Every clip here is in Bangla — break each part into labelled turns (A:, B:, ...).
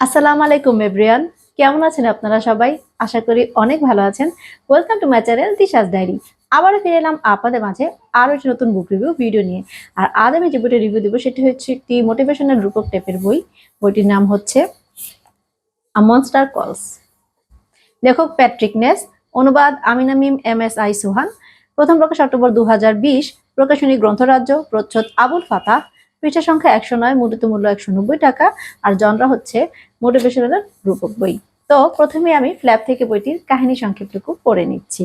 A: আসসালামু আলাইকুম এভরিওয়ান, কেমন আছেন আপনারা সবাই? আশা করি অনেক ভালো আছেন। Welcome to my channel Disha's diary. আবারও ফিরে এলাম আপনাদের মাঝে আরও একটি নতুন বুক রিভিউ ভিডিও নিয়ে। আর আজ আমি যে বইটা রিভিউ দেবো সেটি হচ্ছে একটি মোটিভেশনাল রূপক টাইপের বই। বইটির নাম হচ্ছে আ মনস্টার কলস। লেখক প্যাট্রিক নেস, অনুবাদ আমিনা মিম MSI সুহান। প্রথম প্রকাশ অক্টোবর 2020, প্রকাশনী গ্রন্থরাজ্য, প্রচ্ছদ আবুল ফাতাহ, পৃষ্ঠা সংখ্যা 109, মূল্য 190 টাকা। আর জনরা হচ্ছে মোটিভেশনাল রূপক বই। তো প্রথমে আমি ফ্ল্যাপ থেকে বইটির কাহিনী সংক্ষেপটুকু পড়ে নিচ্ছি।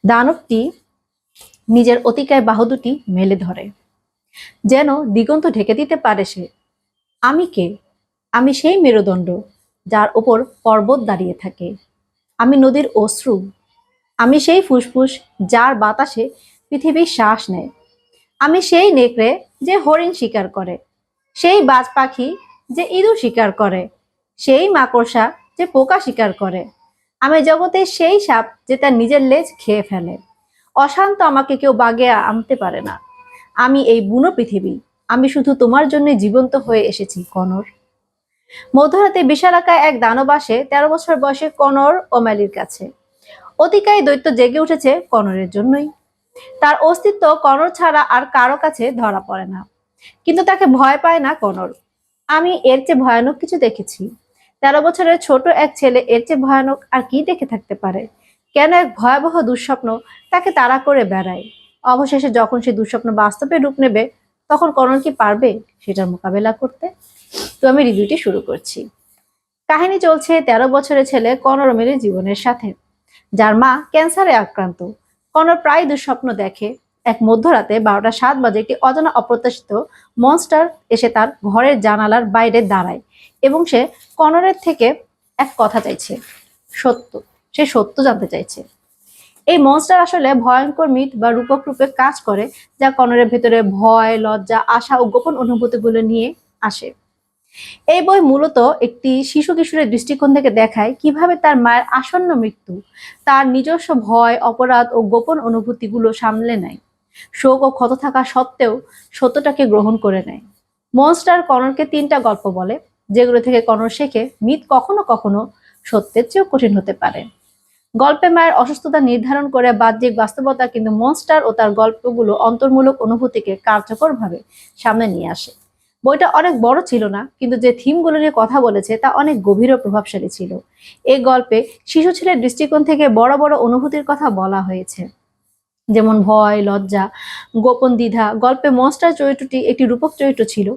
A: দানবটি নিজের অতিকায় বাহু দুটি মেলে ধরে, যেন দিগন্ত ঢেকে দিতে পারে সে। আমি কে? আমি সেই মেরুদণ্ড যার ওপর পর্বত দাঁড়িয়ে থাকে। আমি নদীর অশ্রু। আমি সেই ফুসফুস যার বাতাসে পৃথিবীর শ্বাস নেয়। আমি সেই নেকড়ে যে হরিণ শিকার করে, সেই বাজ পাখি যে ইঁদুর শিকার করে, সেই মাকড়সা যে পোকা শিকার করে। আমি জগতের সেই সাপ যে তার নিজের লেজ খেয়ে ফেলে। অশান্ত আমাকে কেউ বাগে আনতে পারে না। আমি এই বুনো পৃথিবী। আমি শুধু তোমার জন্য জীবন্ত হয়ে এসেছি, কনর। মধ্যরাতে বিশালাকায় এক দানব আসে 13 বছর বয়সে কনর ওম্যালির কাছে। অতিকায় দৈত্য জেগে উঠেছে কনরের জন্যই। তার অস্তিত্ব কনর ছাড়া আর কারো কাছে ধরা পড়ে না, কিন্তু তাকে ভয় পায় না কনর। আমি এর চেয়ে ভয়ানক কিছু দেখেছি। 13 বছরের ছোট এক ছেলে এর চেয়ে ভয়ানক আর কি দেখে থাকতে পারে? কেন এক ভয়াবহ দুঃস্বপ্ন তাকে তাড়া করে বেড়ায়? অবশেষে যখন সে দুঃস্বপ্ন বাস্তবে রূপ নেবে, তখন কনর কি পারবে সেটার মোকাবেলা করতে? তো আমি রিভিউটি শুরু করছি। কাহিনী চলছে 13 বছরের ছেলে কনর ওমেলির জীবনের সাথে, যার মা ক্যান্সারে আক্রান্ত। কনর প্রায় দুঃস্বপ্ন দেখে। এক মধ্যরাতে 12টা 7 বাজে একটি অজানা অপ্রত্যাশিত মনস্টার এসে তার ঘরের জানালার বাইরে দাঁড়ায় এবং সে কনরের থেকে এক কথা চাইছে, সত্য। সে সত্য জানতে চাইছে। এই মনস্টার আসলে ভয়ঙ্কর মিথ বা রূপক রূপে কাজ করে, যা কনরের ভেতরে ভয়, লজ্জা, আশা ও গোপন অনুভূতিগুলো নিয়ে আসে। এই বই মূলত একটি শিশু কিশোরের দৃষ্টিকোণ থেকে দেখায় কিভাবে তার মায়ের আসন্ন মৃত্যু তার নিজস্ব ভয়, অপরাধ ও গোপন অনুভূতিগুলো সামলে নেয়। শোক ও ক্ষত থাকা সত্ত্বেও সত্যটাকে গ্রহণ করে নেয়। মনস্টার কনরকে 3টা গল্প বলে, যেগুলো থেকে কনর শেখে মিথ কখনো কখনো সত্যের চেয়েও কঠিন হতে পারে। গল্পে মায়ের অসুস্থতা নির্ধারণ করে বাহ্যিক বাস্তবতা, কিন্তু মনস্টার ও তার গল্পগুলো অন্তর্মূলক অনুভূতিকে কার্যকরভাবে সামনে নিয়ে আসে। বইটা অনেক বড় ছিল না, কিন্তু যে থিমগুলো নিয়ে কথা বলেছে তা অনেক গভীর ও প্রভাবশালী ছিল। এই গল্পে শিশু ছেলের দৃষ্টিকোণ থেকে বড় বড় অনুভূতির কথা বলা হয়েছে, যেমন ভয়, লজ্জা, গোপন দ্বিধা। গল্পে মনস্টার চরিত্রটি একটি রূপক চরিত্র ছিল,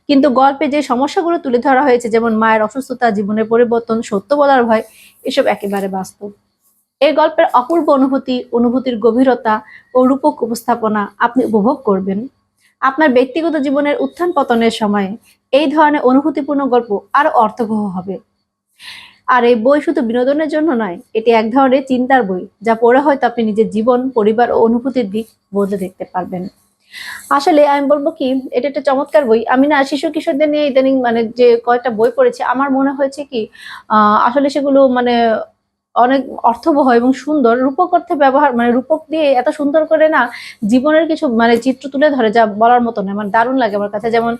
A: কিন্তু গল্পে যে সমস্যাগুলো তুলে ধরা হয়েছে, যেমন মায়ের অসুস্থতা, জীবনের পরিবর্তন, সত্য বলার ভয়, এসব একেবারে বাস্তব। এই গল্পের অপূর্ব অনুভূতি, অনুভূতির গভীরতা ও রূপক উপস্থাপনা আপনি উপভোগ করবেন। আপনার ব্যক্তিগত জীবনের উত্থান পতনের সময়ে এই ধরনের অনুভূতিপূর্ণ গল্প আরো অর্থবহ হবে। আর এই বই শুধু বিনোদনের জন্য নয়, এটি এক ধরনের চিন্তার বই, যা পড়ে হয়তো আপনি নিজের জীবন, পরিবার ও অনুভূতির দিক বদলে দেখতে পারবেন। আসলে আমি বলবো কি, এটা একটা চমৎকার বই। আমি না শিশু কিশোরদের নিয়ে ইদানিং মানে যে কয়েকটা বই পড়েছি, আমার মনে হয়েছে কি আসলে সেগুলো মানে অনেক অর্থবহ এবং সুন্দর। রূপক অর্থে ব্যবহার, মানে রূপক দিয়ে এত সুন্দর করে না জীবনের কিছু মানে চিত্র তুলে ধরে, যা বলার মতো নয়। মানে দারুণ লাগে আমার কাছে। যেমন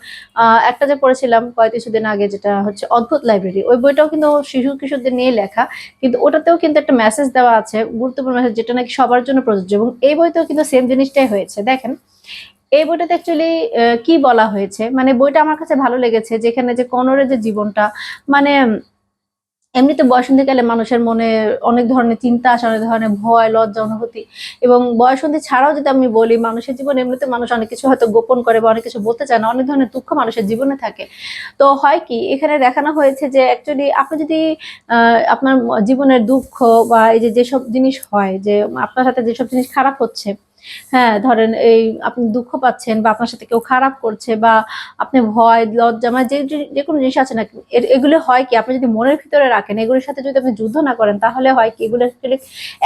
A: একটা যে পড়েছিলাম কয়েক কিছুদিন আগে, যেটা হচ্ছে অদ্ভুত লাইব্রেরি। ওই বইটাও কিন্তু শিশু কিশোরদের নিয়ে লেখা, কিন্তু ওটাতেও কিন্তু একটা মেসেজ দেওয়া আছে, গুরুত্বপূর্ণ মেসেজ, যেটা নাকি সবার জন্য প্রযোজ্য। এবং এই বইতেও কিন্তু সেম জিনিসটাই হয়েছে। দেখেন এই বইটাতে অ্যাকচুয়ালি কি বলা হয়েছে, মানে বইটা আমার কাছে ভালো লেগেছে, যেখানে যে কনরের যে জীবনটা, মানে এমনিতে বয়সন্ধিকালে মানুষের মনে অনেক ধরনের চিন্তা আসে, অনেক ধরনের ভয়, লজ্জা, অনুভূতি। এবং বয়সন্ধি ছাড়াও যদি আমি বলি, মানুষের জীবনে এমনিতে মানুষ অনেক কিছু হয়তো গোপন করে বা অনেক কিছু বলতে চায় না, অনেক ধরনের দুঃখ মানুষের জীবনে থাকে। তো হয় কি, এখানে দেখানো হয়েছে যে অ্যাকচুয়ালি আপনি যদি আপনার জীবনের দুঃখ বা এই যে যেসব জিনিস হয়, যে আপনার সাথে যেসব জিনিস খারাপ হচ্ছে, হ্যাঁ ধরেন এই আপনি দুঃখ পাচ্ছেন বা আপনার সাথে কেউ খারাপ করছে, বা আপনি ভয়, লজ্জা, মানে যে কোনো জিনিস আছে না, এগুলো হয় কি, আপনি যদি মনের ভিতরে রাখেন, এগুলোর সাথে যদি আপনি যুদ্ধ না করেন, তাহলে হয় কি, এগুলো আসলে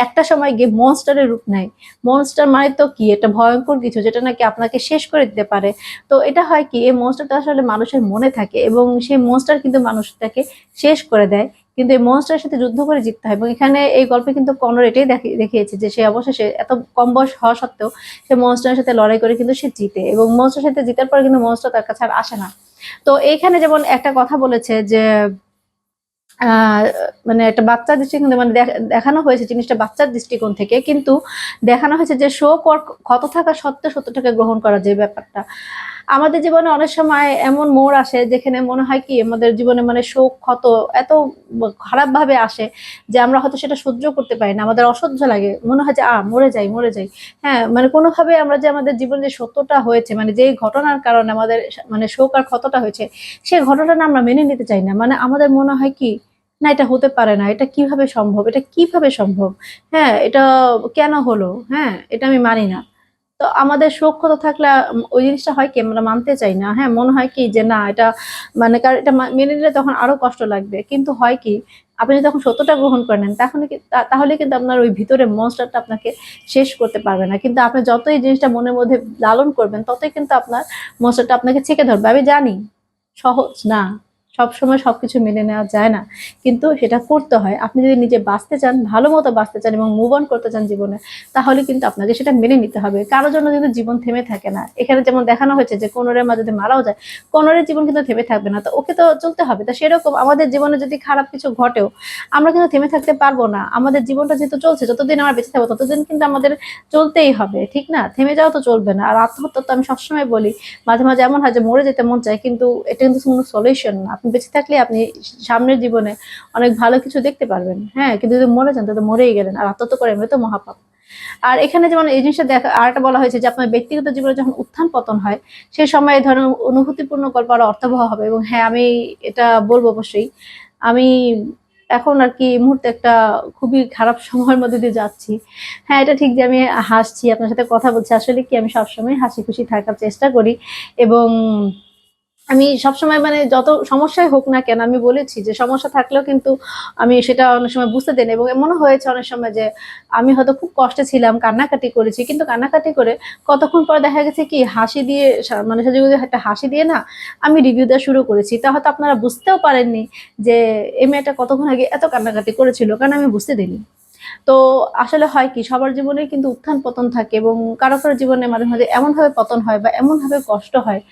A: একটা সময় গিয়ে মনস্টারের রূপ নেয়। মনস্টার মানে তো কি, এটা ভয়ঙ্কর কিছু, যেটা নাকি আপনাকে শেষ করে দিতে পারে। তো এটা হয় কি, এই মনস্টারটা আসলে মানুষের মনে থাকে এবং সেই মনস্টার কিন্তু মানুষটাকে শেষ করে দেয়। কিন্তু এই মনস্টারের সাথে যুদ্ধ করে জিততে হয়। এবং এখানে এই গল্পে কিন্তু কনর এটাই দেখিয়েছে যে সে অবশেষে এত কম বয়স হওয়া সত্ত্বেও সে মনস্টারের সাথে লড়াই করে কিন্তু সে জিতে, এবং মনস্টারের সাথে জিতার পরে কিন্তু মনস্টার তার কাছে আর আসে না। তো এইখানে যেমন একটা কথা বলেছে যে মানে একটা বাচ্চার দৃষ্টিকোণ থেকে, মানে দেখানো হয়েছে জিনিসটা বাচ্চার দৃষ্টিকোণ থেকে, কিন্তু দেখানো হয়েছে যে শোক ওর ক্ষত থাকা সত্ত্বেও সত্যটাকে গ্রহণ করা, যে ব্যাপারটা আমাদের জীবনে অনেক সময় এমন মোড় আসে যেখানে মনে হয় কি আমাদের জীবনে মানে শোক ক্ষত এত খারাপ ভাবে আসে যে আমরা হয়তো সেটা সহ্য করতে পারি না, আমাদের অসহ্য লাগে, মনে হয় যে মরে যাই মরে যাই। হ্যাঁ, মানে কোনোভাবে আমরা যে আমাদের জীবনে যে সত্যটা হয়েছে, মানে যেই ঘটনার কারণে আমাদের মানে শোক আর ক্ষতটা হয়েছে, সেই ঘটনাটা আমরা মেনে নিতে চাই না। মানে আমাদের মনে হয় কি, না এটা হতে পারে না, এটা কিভাবে সম্ভব, এটা কিভাবে সম্ভব, হ্যাঁ এটা কেন হলো, হ্যাঁ এটা আমি মানি না। তো আমাদের সক্ষত থাকলে ওই জিনিসটা হয় কি আমরা মানতে চাই না, হ্যাঁ মনে হয় কি যে না এটা মানে কারণ এটা মেনে নিলে তখন আরো কষ্ট লাগবে, কিন্তু হয় কি আপনি যদি তখন সত্যটা গ্রহণ করে নেন তখন তাহলে কিন্তু আপনার ওই ভিতরে মনস্টারটা আপনাকে শেষ করতে পারবে না, কিন্তু আপনি যতই এই জিনিসটা মনের মধ্যে লালন করবেন ততই কিন্তু আপনার মনস্টারটা আপনাকে ছেকে ধরবে। আমি জানি সহজ না, সবসময় সবকিছু মেনে নেওয়া যায় না, কিন্তু সেটা করতে হয়। আপনি যদি নিজে বাঁচতে চান, ভালো মতো বাঁচতে চান এবং মুভ অন করতে চান জীবনে, তাহলে কিন্তু আপনাকে সেটা মেনে নিতে হবে। কারোর জন্য কিন্তু জীবন থেমে থাকে না। এখানে যেমন দেখানো হয়েছে যে কোনরের মা যদি মারাও যায়, কোনরের জীবন কিন্তু থেমে থাকবে না, তো ওকে তো চলতে হবে। তো সেরকম আমাদের জীবনে যদি খারাপ কিছু ঘটেও আমরা কিন্তু থেমে থাকতে পারবো না। আমাদের জীবনটা যেহেতু চলছে, যতদিন আমরা বেঁচে থাকবো ততদিন কিন্তু আমাদের চলতেই হবে, ঠিক না? থেমে যাওয়া তো চলবে না। আর আত্মহত্যা তো আমি সবসময় বলি, মাঝে মাঝে এমন হয় যে মরে যেতে মন চায়, কিন্তু এটা কিন্তু কোনো সলিউশন না। আপনি বেঁচে থাকলে আপনি সামনের জীবনে অনেক ভালো কিছু দেখতে পারবেন, হ্যাঁ কিন্তু যদি মরে যান তাহলে মরেই গেলেন, আর আত্মহত্যা করে এমনি তো মহাপাপ। আর এখানে যেমন এই জিনিসটা দেখা আর একটা বলা হয়েছে যে আপনার ব্যক্তিগত জীবনে যখন উত্থান পতন হয়, সেই সময় এই ধরনের অনুভূতিপূর্ণ গল্প আরো অর্থবহ হবে। এবং হ্যাঁ আমি এটা বলবো অবশ্যই, আমি এখন আর কি এই মুহূর্তে একটা খুবই খারাপ সময়ের মধ্যে দিয়ে যাচ্ছি। হ্যাঁ এটা ঠিক যে আমি হাসছি, আপনার সাথে কথা বলছি, আসলে কি আমি সবসময় হাসি খুশি থাকার চেষ্টা করি। এবং আমি সবসময় মানে যত সমস্যাই হোক না কেন, আমি বলেছি যে সমস্যা থাকলেও কিন্তু আমি সেটা অনেক সময় বুঝতে দেন, এবং এমনও হয়েছে অনেক সময় যে আমি হয়তো খুব কষ্টে ছিলাম, কান্নাকাটি করেছি, কিন্তু কান্নাকাটি করে কতক্ষণ পরে দেখা গেছে কি হাসি দিয়ে মানে সে যদি একটা হাসি দিয়ে না আমি রিভিউ দেওয়া শুরু করেছি, তা হয়তো আপনারা বুঝতেও পারেননি যে এই মেয়েটা কতক্ষণ আগে এত কান্নাকাটি করেছিল, কারণ আমি বুঝতে দিইনি। তো আসলে হয় কি সবার জীবনে কিন্তু উত্থান পতন থাকে, এবং কারো কারো জীবনে মাঝে মাঝে এমন ভাবে পতন হয় বা এমন ভাবে কষ্ট হয়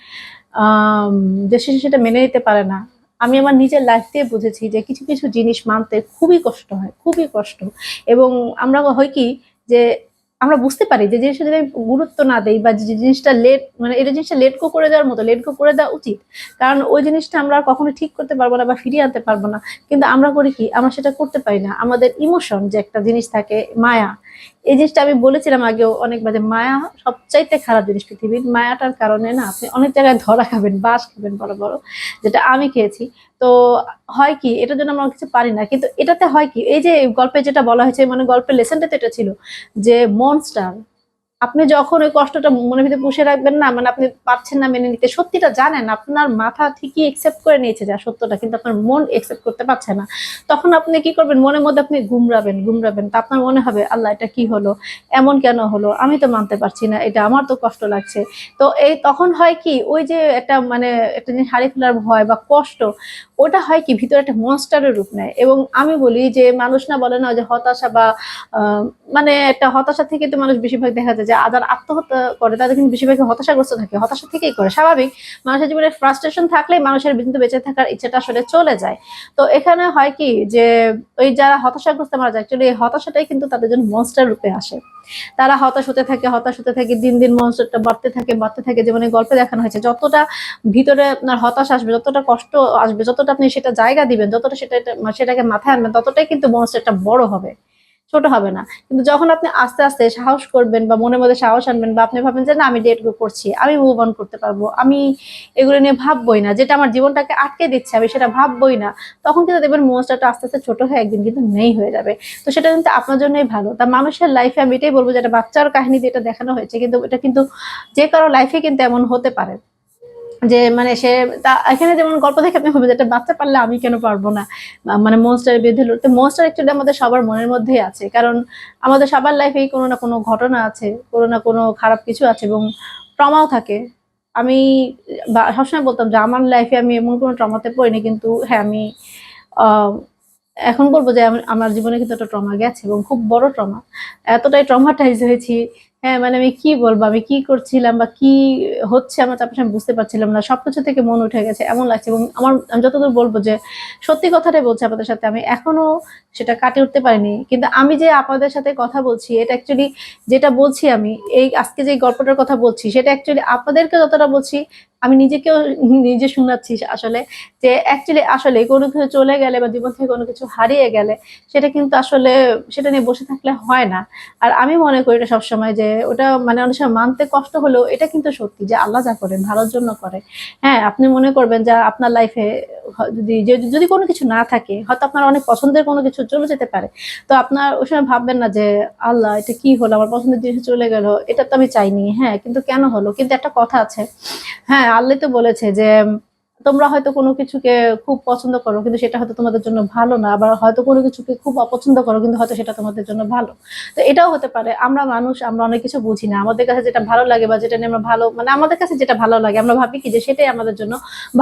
A: যে সে সেটা মেনে নিতে পারে না। আমি আমার নিজের লাইফ দিয়ে বুঝেছি যে কিছু কিছু জিনিস মানতে খুবই কষ্ট হয়, খুবই কষ্ট। এবং আমরা হয় কি যে আমরা বুঝতে পারি যে জিনিসটা যদি আমি গুরুত্ব না দেই বা যে জিনিসটা লেট মানে এটা জিনিসটা লেট গো করে দেওয়ার মতো লেট গো করে দেওয়া উচিত, কারণ ওই জিনিসটা আমরা আর কখনো ঠিক করতে পারবো না বা ফিরিয়ে আনতে পারবো না। কিন্তু আমরা করি কি আমরা সেটা করতে পারি না। আমাদের ইমোশন যে একটা জিনিস থাকে, মায়া, এই জিনিসটা আমি বলেছিলাম আগেও অনেকবার যে মায়া সবচাইতে খারাপ জিনিস পৃথিবীর। মায়াটার কারণে না আপনি অনেক জায়গায় ধরা খাবেন, বাস খাবেন বড় বড়, যেটা আমি খেয়েছি। তো হয় কি এটার জন্য আমরা কিছু পারি না, কিন্তু এটাতে হয় কি এই যে গল্পে যেটা বলা হয়েছে মানে গল্পের লেসনটা তো এটা ছিল যে মনস্টার, আপনি যখন ওই কষ্টটা মনের ভিতরে পুষে রাখবেন না, মানে আপনি পারছেন না মেনে নিতে, সত্যিটা জানেন, আপনার মাথা ঠিকই একসেপ্ট করে নিয়েছে যা সত্যটা, কিন্তু আপনার মন একসেপ্ট করতে পারছে না। তখন আপনি কি করবেন, মনের মধ্যে আপনি গুমরাবেন গুমরাবেন, তা আপনার মনে হবে আল্লাহ এটা কি হলো, এমন কেন হলো, আমি তো মানতে পারছি না, এটা আমার তো কষ্ট লাগছে। তো এই তখন হয় কি ওই যে একটা মানে একটা জিনিস হারিয়ে ফেলার ভয় বা কষ্ট, ওটা হয় কি ভিতরে একটা মনস্টারের রূপ নেয়। এবং আমি বলি যে মানুষ না বলে না যে হতাশা বা আহ, মানে একটা হতাশা থেকে তো মানুষ বেশিরভাগ দেখা যায় যে যারা আত্মহত্যা করে তাদের কিন্তু বেশিরভাগ হতাশাগ্রস্ত থাকে, হতাশা থেকেই করে, স্বাভাবিক। মানুষের জীবনে ফ্রাস্ট্রেশন থাকলেই মানুষের কিন্তু বেঁচে থাকার ইচ্ছাটা আসলে চলে যায়। তো এখানে হয় কি যে ওই যারা হতাশাগ্রস্ত মারা যায় অ্যাকচুয়ালি এই হতাশাটাই কিন্তু তাদের জন্য মনস্টার রূপে আসে। তারা হতাশ হতে থাকে, হতাশ হতে থাকে, দিন দিন মনস্টারটা বাড়তে থাকে বাড়তে থাকে। যেমন গল্পে দেখানো হয়েছে যতটা ভিতরে আপনার হতাশ আসবে, যতটা কষ্ট আসবে, যতটা আপনি সেটা জায়গা দিবেন, যতটা সেটাকে মাথায় আনবেন, ততটাই কিন্তু মনস্টারটা বড় হবে, ছোট হবে না। কিন্তু যখন আপনি আস্তে আস্তে সাহস করবেন বা মনের মধ্যে সাহস আনবেন বা আপনি ভাবেন যে না আমি ডেট গো করছি, আমি মুভ অন করতে পারবো, আমি এগুলো নিয়ে ভাববই না, যেটা আমার জীবনটাকে আটকে দিচ্ছে আমি সেটা ভাববই না, তখন কিন্তু দেখবেন মনস্টারটা আস্তে আস্তে ছোট হয়ে একদিন কিন্তু নেই হয়ে যাবে। তো সেটা কিন্তু আপনার জন্যই ভালো। তা মানুষের লাইফে আমি এটাই বলবো যে একটা বাচ্চার কাহিনী দিয়ে এটা দেখানো হয়েছে, কিন্তু এটা কিন্তু যে কারো লাইফে কিন্তু এমন হতে পারে যে মানে সে এখানে যেমন গল্প দেখে আপনি ভাবেন যে একটা বাচ্চা পারলে আমি কেন পারবো না, মানে মনস্টারের বিরুদ্ধে লড়তে। মনস্টার অ্যাকচুয়ালি আমাদের সবার মনের মধ্যেই আছে, কারণ আমাদের সবার লাইফেই কোনো না কোনো ঘটনা আছে, কোনো না কোনো খারাপ কিছু আছে এবং ট্রমাও থাকে। আমি সবসময় বলতাম যে আমার লাইফে আমি এমন কোনো ট্রমাতে পড়িনি, কিন্তু হ্যাঁ আমি আহ, এখন বলবো যে আমার জীবনে কিন্তু একটা ট্রমা গেছে এবং খুব বড় ট্রমা, এতটাই ট্রমাটাইজ হয়েছি। হ্যাঁ, মানে আমি কি বলবো, আমি কি করছিলাম বা কি হচ্ছে আমার চারপাশে আমি বুঝতে পারছিলাম না। সবকিছু থেকে মন উঠে গেছে এমন লাগছে, এবং আমি যতদূর বলবো যে সত্যি কথাটাই বলছি আপনাদের সাথে, আমি এখনো সেটা কাটিয়ে উঠতে পারিনি। কিন্তু আমি যে আপনাদের সাথে কথা বলছি এটা অ্যাকচুয়ালি, যেটা বলছি আমি এই আজকে যে গল্পটার কথা বলছি সেটা অ্যাকচুয়ালি আপনাদেরকে যতটা বলছি আমি নিজেকেও নিজে শোনাচ্ছি আসলে, যে অ্যাকচুয়ালি আসলে কোনো কিছু চলে গেলে বা জীবন থেকে কোনো কিছু হারিয়ে গেলে সেটা কিন্তু আসলে সেটা নিয়ে বসে থাকলে হয় না। আর আমি মনে করি এটা সবসময় যে ওটা মানে অনেক সময় মানতে কষ্ট হলেও এটা কিন্তু সত্যি যে আল্লাহ যা করেন ভালোর জন্য করে। হ্যাঁ, আপনি মনে করবেন যে আপনার লাইফে যদি কোনো কিছু না থাকে, হয়তো আপনার অনেক পছন্দের কোনো কিছু চলে যেতে পারে, তো আপনার ওই সময় ভাববেন না যে আল্লাহ এটা কি হলো, আমার পছন্দের জিনিস চলে গেল, এটা তো আমি চাইনি, হ্যাঁ কিন্তু কেন হলো। কিন্তু একটা কথা আছে, হ্যাঁ আল্লাহ তো বলেছে যে তোমরা হয়তো কোনো কিছুকে খুব পছন্দ করো কিন্তু সেটা হয়তো তোমাদের জন্য ভালো না, আবার হয়তো কোনো কিছুকে খুব অপছন্দ করো কিন্তু হয়তো সেটা তোমাদের জন্য ভালো। তো এটাও হতে পারে, আমরা মানুষ, আমরা অনেক কিছু বুঝি না, আমাদের কাছে যেটা ভালো লাগে বা যেটা নিয়ে আমরা ভালো মানে আমাদের কাছে যেটা ভালো লাগে আমরা ভাবি কি যে সেটাই আমাদের জন্য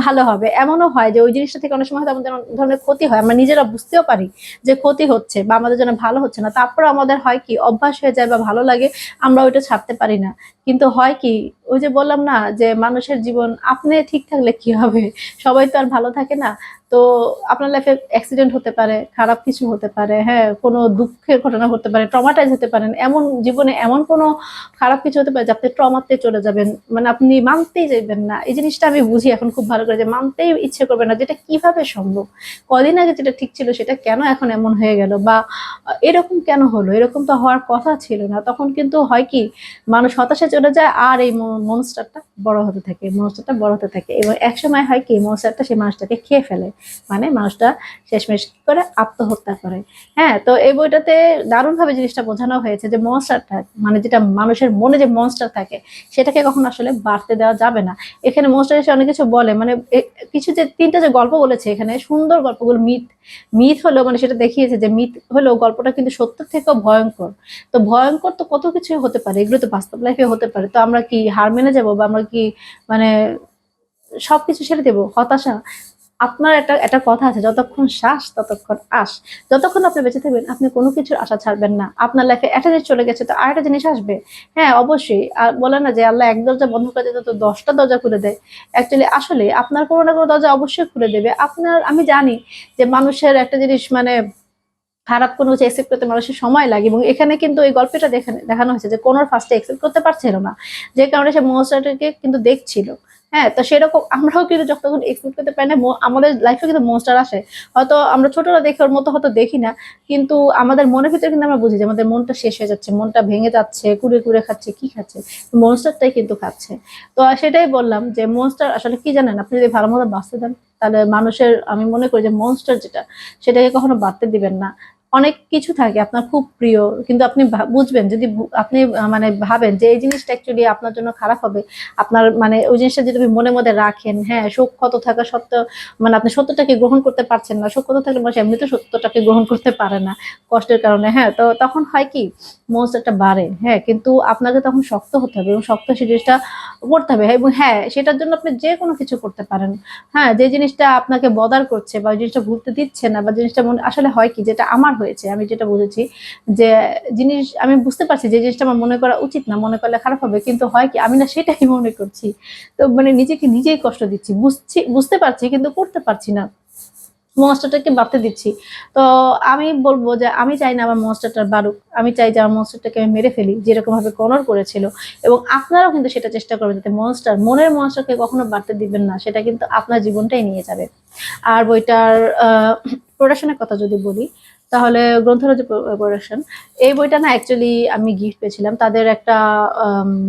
A: ভালো হবে। এমনও হয় যে ওই জিনিসটা থেকে অনেক সময় হয়তো আমাদের অনেক ধরনের ক্ষতি হয়, আমরা নিজেরা বুঝতেও পারি যে ক্ষতি হচ্ছে বা আমাদের জন্য ভালো হচ্ছে না, তারপর আমাদের হয় কি অভ্যাস হয়ে যায় বা ভালো লাগে, আমরা ওইটা ছাড়তে পারি না। কিন্তু হয় কি, ওই যে বললাম না যে মানুষের জীবন আপনি ঠিক থাকলে কি হবে, সবাই তো আর ভালো থাকে না। তো আপনার লাইফে অ্যাক্সিডেন্ট হতে পারে, খারাপ কিছু হতে পারে, হ্যাঁ কোনো দুঃখের ঘটনা ঘটতে পারে, ট্রমাটাইজ হতে পারেন, এমন জীবনে এমন কোনো খারাপ কিছু হতে পারে যে আপনি ট্রমাতে চলে যাবেন, মানে আপনি মানতেই যাবেন না। এই জিনিসটা আমি বুঝি এখন খুব ভালো করে যে মানতেই ইচ্ছে করবে না, যেটা কিভাবে সম্ভব, কদিন আগে যেটা ঠিক ছিল সেটা কেন এখন এমন হয়ে গেল, বা এরকম কেন হলো, এরকম তো হওয়ার কথা ছিল না। তখন কিন্তু হয় কি মানুষ হতাশায় চলে যায় আর এই মনস্টারটা বড় হতে থাকে, মনস্টারটা বড় হতে থাকে, এবং একসময় হয় কি মনস্টারটা সেই মানুষটাকে খেয়ে ফেলে, মানে মানুষটা শেষমেশ করে আত্মহত্যা করে। হ্যাঁ, তো এই বইটাতে দারুণভাবে জিনিসটা বোঝানো হয়েছে যে মনস্টারটা মানে যেটা মানুষের মনে যে মনস্টার থাকে সেটাকে কখনো আসলে বাড়তে দেওয়া যাবে না। এখানে মনস্টার এসে অনেক কিছু বলে, মানে কিছু যে তিনটা যে গল্প বলেছে এখানে সুন্দর গল্পগুলো, মিথ মিথ হলো মানে সেটা দেখিয়েছে যে মিথ হলো গল্পটা কিন্তু সত্যের থেকেও ভয়ঙ্কর। তো ভয়ঙ্কর তো কত কিছুই হতে পারে, এগুলো তো বাস্তব লাইফে হতে পারে। তো আমরা কি হার মেনে যাবো বা আমরা কি মানে সবকিছু ছেড়ে দেবো, হতাশা। আপনার একটা একটা কথা আছে, যতক্ষণ শ্বাস ততক্ষণ আশ। যতক্ষণ আপনি বেঁচে থাকবেন আপনি কোনো কিছুর আশা ছাড়বেন না। আপনার লাইফে একটা জিনিস চলে গেছে তো আরেকটা জিনিস আসবে। হ্যাঁ অবশ্যই, আর বলে না যে আল্লাহ এক দরজা বন্ধ করে দিতে তো 10টা দরজা খুলে দেয়। অ্যাকচুয়ালি আসলে আপনার কোনো না কোনো দরজা অবশ্যই খুলে দেবে। আপনার আমি জানি যে মানুষের একটা জিনিস মানে খারাপ কোনো কিছু অ্যাকসেপ্ট করতে মানুষের সময় লাগে, এবং এখানে কিন্তু এই গল্পটা দেখানো হয়েছে যে কোনোর ফার্স্টে অ্যাকসেপ্ট করতে পারছিল না, যে কারণে সে মনস্টারটাকে কিন্তু দেখছিল। হ্যাঁ, তো সেরকম আমরাও কিন্তু যখন এক্সপেক্ট করতে পারি না, আমাদের লাইফে কিন্তু মনস্টার আসে। হয়তো আমরা ছোটরা দেখে ওর মতো হয়তো দেখি না, কিন্তু আমাদের মনের ভিতরে কিন্তু আমরা বুঝি যে আমাদের মনটা শেষ হয়ে যাচ্ছে, মনটা ভেঙে যাচ্ছে, কুড়ে কুড়ে খাচ্ছে, কি খাচ্ছে, মনস্টারটাই কিন্তু খাচ্ছে। তো সেটাই বললাম যে মনস্টার আসলে কি জানেন, আপনি যদি ভালো মতো বাঁচতে দেন তাহলে মানুষের আমি মনে করি যে মনস্টার যেটা সেটাকে কখনো বাড়তে দিবেন না। অনেক কিছু থাকে আপনার খুব প্রিয়, কিন্তু আপনি বুঝবেন যদি আপনি মানে ভাবেন যে এই জিনিসটা অ্যাকচুয়ালি আপনার জন্য খারাপ হবে, আপনার মানে ওই জিনিসটা যদি আপনি মনে মধ্যে রাখেন, হ্যাঁ সুখ ক্ষত থাকা সত্ত্বেও মানে আপনি সত্যটাকে গ্রহণ করতে পারছেন না, সুখ ক্ষত থাকলে মানুষ এমনিতে সত্যটাকে গ্রহণ করতে পারে না কষ্টের কারণে। হ্যাঁ, তো তখন হয় কি মনস্টারটা বাড়ে, হ্যাঁ কিন্তু আপনাকে তখন শক্ত হতে হবে এবং শক্ত সেই জিনিসটা করতে হবে, এবং হ্যাঁ সেটার জন্য আপনি যে কোনো কিছু করতে পারেন। হ্যাঁ, যে জিনিসটা আপনাকে বদার করছে বা জিনিসটা ভুলতে দিচ্ছে না বা জিনিসটা মনে আসলে হয় কি, যেটা আমার হয়েছে আমি যেটা বুঝেছি যে জিনিস আমি বুঝতে পারছি যে জিনিসটা আমার মনে করা উচিত না, মনে করলে খারাপ হবে, কিন্তু হয় কি আমি না সেটাই মনে করছি। তো মানে নিজেকে নিজেই কষ্ট দিচ্ছি, বুঝতে পারছি কিন্তু করতে পারছি না, মনস্টারটাকে বাড়তে দিচ্ছি। তো আমি বলবো যে আমি চাই না আমার মনস্টারটা বাড়ুক, আমি চাই যে আমার মনস্টারটাকে আমি মেরে ফেলি যেরকম ভাবে কনর করেছিল। এবং আপনারাও কিন্তু সেটা চেষ্টা করবেন যাতে মনের মনস্টারকে কখনো বাড়তে দিবেন না, সেটা কিন্তু আপনার জীবনটাই নিয়ে যাবে। আর বইটার প্রোডাকশনের কথা যদি বলি তাহলে গ্রন্থরাজ প্রোডাকশন, এই বইটা না অ্যাকচুয়ালি আমি গিফট পেয়েছিলাম, তাদের একটা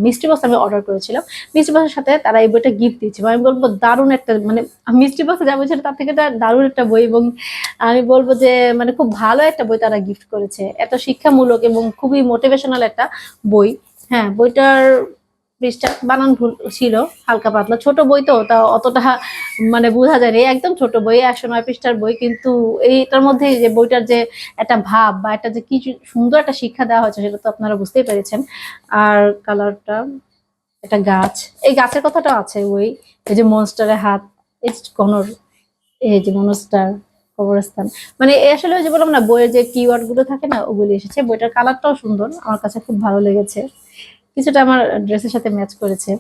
A: মিষ্টি বক্স আমি অর্ডার করেছিলাম, মিষ্টি বক্সের সাথে তারা এই বইটা গিফট দিয়েছিল। আমি বলবো দারুণ একটা মানে মিষ্টি বক্সে যা বলছিল তার থেকে দারুণ একটা বই, এবং আমি বলবো যে মানে খুব ভালো একটা বই তারা গিফট করেছে, এত শিক্ষামূলক এবং খুবই মোটিভেশনাল একটা বই। হ্যাঁ, বইটার পৃষ্ঠা বানান ভুল ছিল, হালকা পাতলা ছোট বই তো তা অতটা মানে বোঝা যায়নি, একদম ছোট বই 109 পৃষ্ঠার বই, কিন্তু এইটার মধ্যে যে বইটার যে একটা ভাব বা একটা যে কি সুন্দর একটা শিক্ষা দেওয়া হয়েছে সেটা তো আপনারা বুঝতেই পেরেছেন। আর কালারটা একটা গাছ, এই গাছের কথাটা আছে ওই এই যে মনস্টারের হাত, এই কনর, এই যে মনস্টার, কবরস্থান, মানে আসলে ওই যে বললাম না বইয়ের যে কিওয়ার্ড গুলো থাকে না ওগুলি এসেছে। বইটার কালারটাও সুন্দর, আমার কাছে খুব ভালো লেগেছে। কিছুটা আমার ড্রেসের সাথে ম্যাচ করেছে।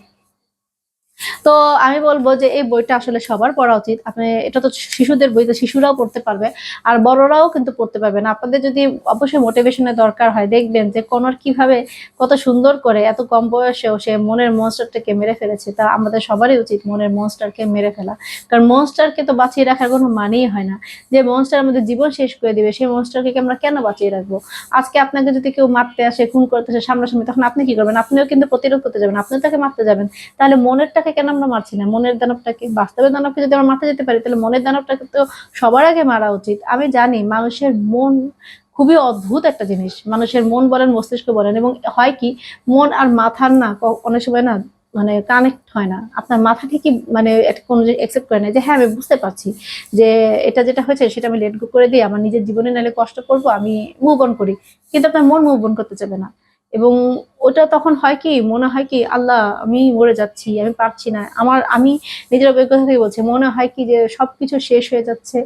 A: তো আমি বলবো যে এই বইটা আসলে সবার পড়া উচিত। আপনি এটা তো শিশুদের বই, তো শিশুরাও পড়তে পারবে আর বড়রাও কিন্তু পড়তে পারবেন। আপনাদের যদি অবশ্যই মোটিভেশনের দরকার হয়, দেখবেন যে কনর কিভাবে কত সুন্দর করে এত কম বয়সেও সে মনের মনস্টারটাকে মেরে ফেলেছে। তা আমাদের সবারই উচিত মনের মনস্টারকে মেরে ফেলা, কারণ মনস্টারকে তো বাঁচিয়ে রাখার কোনো মানেই হয় না। যে মনস্টার আমাদের জীবন শেষ করে দিবে, সেই মনস্টারকে আমরা কেন বাঁচিয়ে রাখবো? আজকে আপনাকে যদি কেউ মারতে আসে, খুন করতে আসে সামনাসামনি, তখন আপনি কি করবেন? আপনিও কিন্তু প্রতিরোধ করতে যাবেন, আপনিও তাকে মারতে যাবেন। তাহলে মনেরটাকে কেন আমরা মারছি না? মনের দানবটাকে, বাস্তবের দানবকে যদি আমরা মারতে যেতে পারি, তাহলে মনের দানবটাকে তো সবার আগে মারা উচিত। আমি জানি মানুষের মন খুবই অদ্ভুত একটা জিনিস, মানুষের মন বলেন মস্তিষ্ক বলেন, এবং হয় কি মন আর মাথার না অনেক সময় না মানে কানেক্ট হয় না। আপনার মাথা ঠিকই মানে কোনো জিনিস একসেপ্ট করে না যে হ্যাঁ আমি বুঝতে পারছি যে এটা যেটা হয়েছে সেটা আমি লেট গো করে দিই, আমার নিজের জীবনে নাহলে কষ্ট করবো, আমি মুভ অন করি। কিন্তু আপনার মন মুভ অন করতে চাবে না। এবং ওটা তখন হয় কি, মনে হয় কি আল্লাহ আমি মরে যাচ্ছি, আমি পারছি না। আমি নিজের অভিজ্ঞতা থেকে বলছি, মনে হয় কি যে সবকিছু শেষ হয়ে যাচ্ছে,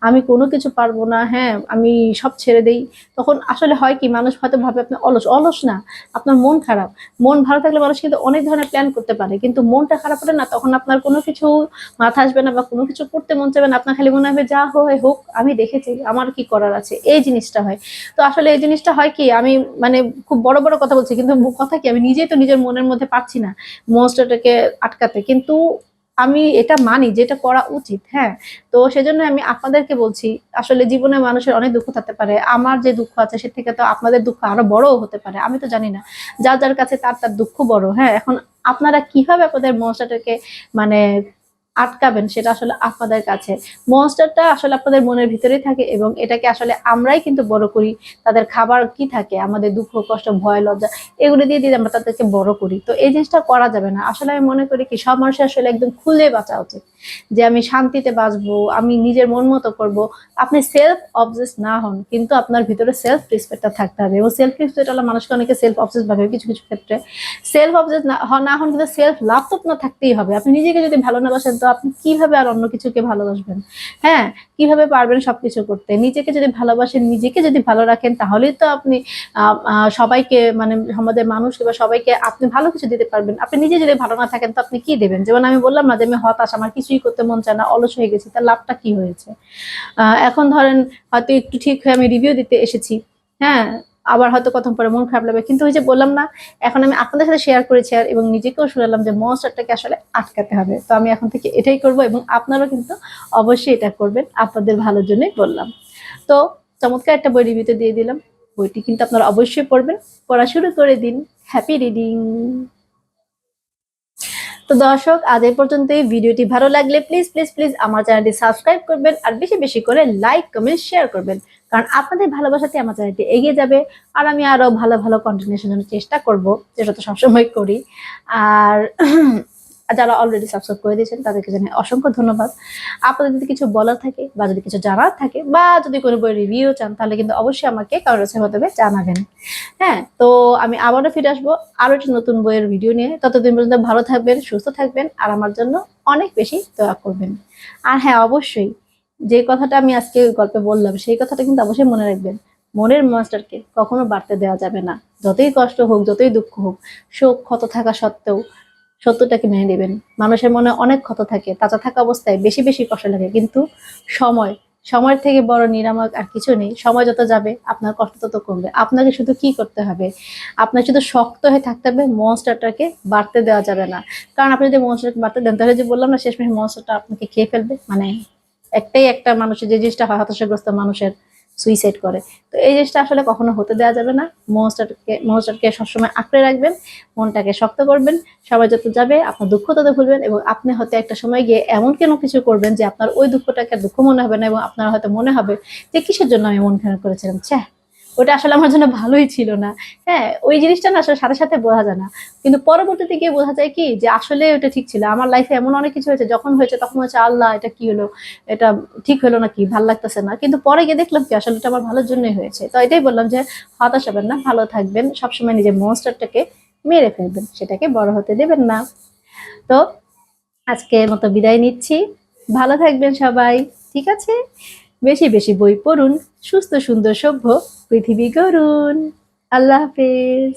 A: আমি কোনো কিছু পারবো না, হ্যাঁ আমি সব ছেড়ে দেই। তখন আসলে হয় কি, মানুষ হয়তো ভাবে আপনি অলস, অলস না, আপনার মন খারাপ। মন ভালো থাকলে মানুষ কিন্তু অনেক ধরনের প্ল্যান করতে পারে, কিন্তু মনটা খারাপ হলে না, তখন আপনার কোনো কিছু মাথা আসবে না বা কোনো কিছু করতে মন চাইবে না। আপনার খালি মনে হবে যা হয় হোক, আমি দেখেছি আমার কি করার আছে, এই জিনিসটা হয়। তো আসলে এই জিনিসটা হয় কি, আমি মানে খুব বড় বড় কথা বলছি, কিন্তু কথা কি আমি নিজেই তো নিজের মনের মধ্যে পারছি না মনস্টারটাকে আটকাতে। কিন্তু আমি এটা মানি যে এটা করা উচিত, হ্যাঁ। তো সেজন্য আমি আপনাদেরকে বলছি, আসলে জীবনে মানুষের অনেক দুঃখ থাকতে পারে, আমার যে দুঃখ আছে সে থেকে তো আপনাদের দুঃখ আরো বড়ও হতে পারে, আমি তো জানি না। যার যার কাছে তার তার দুঃখ বড়, হ্যাঁ। এখন আপনারা কিভাবে আপনাদের মনস্টারটাকে মানে আটকাবেন সেটা আসলে আপনাদের কাছে। মনস্টারটা আসলে আপনাদের মনের ভিতরেই থাকে, এবং এটাকে আসলে আমরাই কিন্তু বড় করি। তাদের খাবার কি থাকে, আমাদের দুঃখ কষ্ট ভয় লজ্জা এগুলো দিয়ে দিয়ে আমরা তাদেরকে বড় করি। তো এই জিনিসটা করা যাবে না। আসলে আমি মনে করি কি সব মানুষের আসলে একদম খুলে বাঁচা উচিত, যে আমি শান্তিতে বাঁচবো, আমি নিজের মন মতো করবো। আপনি সেলফ অবজেস না হন, কিন্তু আপনার ভিতরে সেলফ রেসপেক্টটা থাকতে হবে। এবং সেলফ রেসপেক্ট হলো মানুষকে অনেকে সেলফ অবজেস ভাবে কিছু কিছু ক্ষেত্রে। সেলফ অবজেস না হন, কিন্তু সেলফ লাভ তো আপনার থাকতেই হবে। আপনি নিজেকে যদি ভালো না বাসেন, তো আপনি কিভাবে আর অন্য কিছুকে ভালোবাসবেন? হ্যাঁ, কিভাবে পারবেন সবকিছু করতে? নিজেকে যদি ভালোবাসেন, নিজেকে যদি ভালো রাখেন, তাহলেই তো আপনি সবাইকে মানে আমাদের মানুষকে বা সবাইকে আপনি ভালো কিছু দিতে পারবেন। আপনি নিজে যদি ভালো না থাকেন, তো আপনি কি দেবেন? যেমন আমি বললাম না যে আমি হতাশ, আমার কিছুই করতে মন চায় না, অলস হয়ে গেছি, তার লাভটা কি হয়েছে? এখন ধরেন হয়তো একটু ঠিক হয়ে আমি রিভিউ দিতে এসেছি, হ্যাঁ, আবার হয়তো কতক্ষণ পরে মন খারাপ লাগবে, কিন্তু ওই যে বললাম না, এখন আমি আপনাদের সাথে শেয়ার করেছি আর এবং নিজেকেও শুনালাম যে মনস্টারটাকে আসলে আটকাতে হবে। তো আমি এখন থেকে এটাই করব, এবং আপনারাও কিন্তু অবশ্যই এটা করবেন, আপনাদের ভালোর জন্যই বললাম। তো চমৎকার একটা বই রিভিউতে দিয়ে দিলাম, বইটি কিন্তু আপনারা অবশ্যই পড়বেন, পড়া শুরু করে দিন। Happy reading. তো দর্শক, আজ এই পর্যন্তই। ভিডিওটি ভালো লাগলে প্লিজ প্লিজ প্লিজ আমার চ্যানেলটি সাবস্ক্রাইব করবেন, আর বেশি বেশি করে লাইক কমেন্ট শেয়ার করবেন, কারণ আপনাদের ভালোবাসাতে আমার চ্যানেলটি এগিয়ে যাবে, আর আমি আরো ভালো ভালো কন্টেন্টের জন্য চেষ্টা করব, যেটা তো সবসময় করি। আর যারা অলরেডি সাবস্ক্রাইব করে দিয়েছেন তাদেরকে জানাই অসংখ্য ধন্যবাদ। আপনাদের যদি কিছু বলার থাকে বা যদি কিছু জানার থাকে বা যদি কোনো বই রিভিউ চান, তাহলে কিন্তু অবশ্যই আমাকে কমেন্টসের মাধ্যমে জানাবেন। হ্যাঁ, তো আমি আবারও ফিরে আসবো আরো একটি নতুন বইয়ের ভিডিও নিয়ে। ততদিন পর্যন্ত ভালো থাকবেন, সুস্থ থাকবেন, আর আমার জন্য অনেক বেশি দোয়া করবেন। আর হ্যাঁ, অবশ্যই যে কথাটা আমি আজকে গল্পে বললাম, সেই কথাটা কিন্তু অবশ্যই মনে রাখবেন। মনের মাস্টারকে কখনো বাড়তে দেওয়া যাবে না। যতই কষ্ট হোক, যতই দুঃখ হোক, শোক ক্ষত থাকা সত্ত্বেও সত্যটাকে মেনে নেবেন। মানুষের মনে অনেক ক্ষত থাকে, তাজা থাকা অবস্থায় বেশি বেশি কষ্ট লাগে, কিন্তু সময় সময়ের থেকে বড় নিরাময় আর কিছু নেই। সময় যত যাবে আপনার কষ্ট তত কমবে। আপনাকে শুধু কি করতে হবে, আপনার শুধু শক্ত হয়ে থাকতে হবে, মনস্টারটাকে বাড়তে দেওয়া যাবে না। কারণ আপনি যদি মনস্টারকে বাড়তে দেন, তাহলে যে বললাম না শেষমেশ মনস্টারটা আপনাকে খেয়ে ফেলবে। মানে একটাই একটা মানুষের যে জিনিসটা হয়, হতাশাগ্রস্ত মানুষের সুইসাইড করে। তো এই জিনিসটা আসলে কখনো হতে দেওয়া যাবে না। মনস্টারকে সবসময় আঁকড়ে রাখবেন, মনটাকে শক্ত করবেন। সবাই যত যাবে আপনার দুঃখ তত ভুলবেন, এবং আপনি হয়তো একটা সময় গিয়ে এমন কোনো কিছু করবেন যে আপনার ওই দুঃখটাকে দুঃখ মনে হবে না, এবং আপনার হয়তো মনে হবে যে কিসের জন্য আমি মন খারাপ করেছিলাম, ছ্যাঃ ওটা আসলে আমার জন্য ভালোই ছিল না। হ্যাঁ, ওই জিনিসটা না আসলে সাথে সাথে বোঝা যায় না, কিন্তু পরবর্তীতে গিয়ে বোঝা যায় কি যে আসলে ওটা ঠিক ছিল। আমার লাইফে এমন অনেক কিছু হয়েছে, যখন হয়েছে তখন হচ্ছে আল্লাহ এটা কি হলো, এটা ঠিক হলো নাকি, ভাল লাগতেছে না, কিন্তু পরে গিয়ে দেখলাম কি আসলে এটা আমার ভালোর জন্যই হয়েছে। তো এটাই বললাম যে হতাশ হবেন না, ভালো থাকবেন, সবসময় নিজের মনস্টারটাকে মেরে ফেলবেন, সেটাকে বড় হতে দেবেন না। তো আজকের মতো বিদায় নিচ্ছি, ভালো থাকবেন সবাই, ঠিক আছে? বেশি বেশি বই পড়ুন, সুস্থ সুন্দর সভ্য পৃথিবী গড়ুন। আল্লাহ হাফেজ।